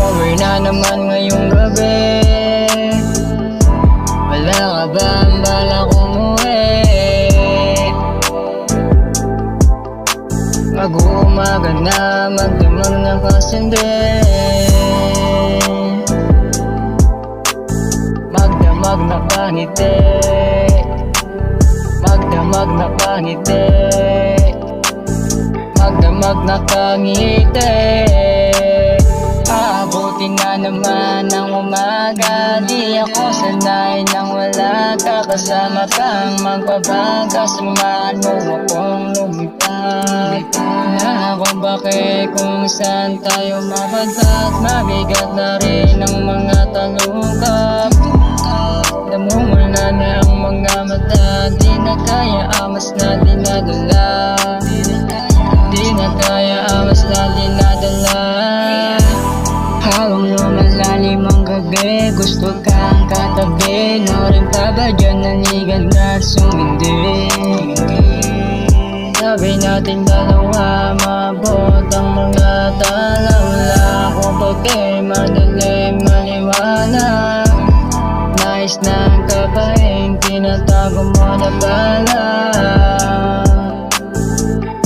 Over na naman ngayong gabi, wala ka ba ang balak umuwi? Mag-uumaga na, magdamag na kasindi, magdamag na paniti, magdamag na paniti, magdamag na kangiti. Aabutin na naman ang umaga, di ako sanay nang wala ka. Kasama kang magbabaga, samahan mo akong lumipad. Na ako bakit kung saan tayo mapadpad, mabigat na rin ang mga talukap. Namumula na ang mga mata, di na kaya amas na dinadala, di na kaya amas na dinadala. Habang lumalalim ang gabi, gusto kang katabi. Narin ka ba dyan nanigan na sumindi? Sabi natin dalawa, mabot ang mga tala. Wala akong pagkay, madilim, maliwanag. Nais ng kapain, tinatago mo na bala.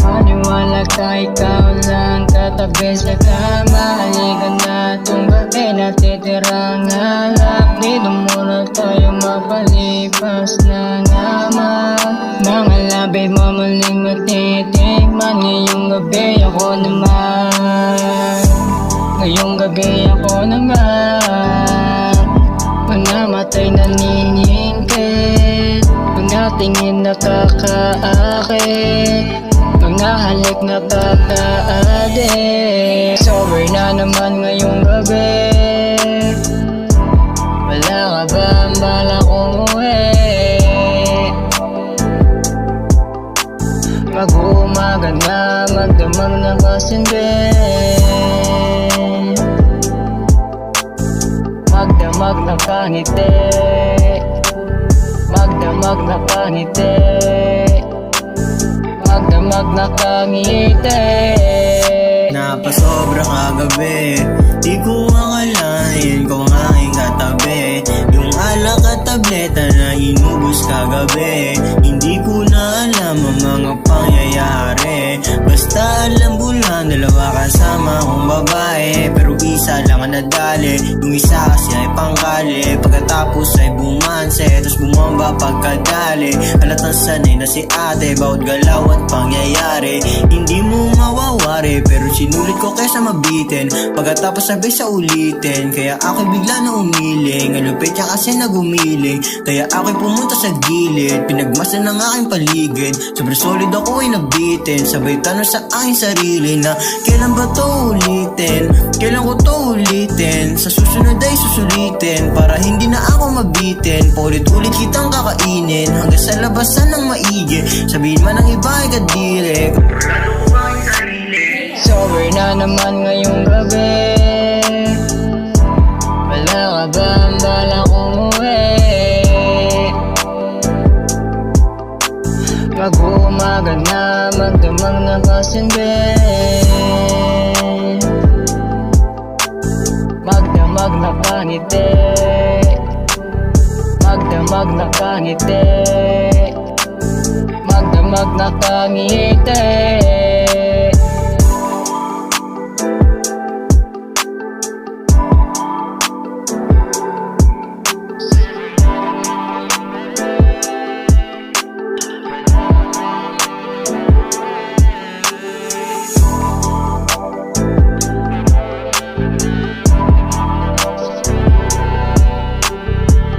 Maniwala ka, ikaw lang katabi sa kama. Halika na itong gabi, natitirang alak. Dito muna tayo mapalipas ng amak. Mga labi mo muling matitikman. Ngayong gabi ako naman, ngayong gabi ako naman. Panamatay naniningkit, mga tingin nakakaakit, mga halik nakaka-addict. Sober na naman ngayong gabi, wala ka ba ang balak umuwi? Mag-uumaga na, magdamag na kasindi, magdamag na kaniti, magdamag na kaniti, magdamag na kangiti. Napasobra kagabi, di ko akalain kung aking katabi. Yung alak at tableta na inubos kagabi, hindi ko na alam ang mga pangyayari. Basta alam ko lang, dalawa kasama kong babae, pero isa lang ang nadali. Yung isa kasi ay pangkali, pagkatapos ay bumanse, tapos bumamba pagkadali. Halatang sanay na si ate, bawat galaw at pangyayari hindi mo mawawari, pero sinulit ko kaysa mabitin. Pagkatapos sabay sa ulitin, kaya ako'y bigla na umiling. Ang lupit niya kasi nagumiling, kaya ako'y pumunta sa gilid. Pinagmasdan ng aking paligid, sobrang solid ako ay nabitin. Sabay tanong sa aking sarili na kailan ba to ulitin? Kailan ko to ulitin? Sa susunod ay susulitin, para hindi na ako mabitin. Paulit-ulit kitang kakainin, hanggang sa labasan ng maigi. Sabihin man ang iba ay kadiri, sober na naman ngayong gabi, wala ka ba ang balak umuwi? Mag-uumaga na, magdamag na kasindi, magdamag na kaniti, magdamag na kaniti, magdamag na kangiti.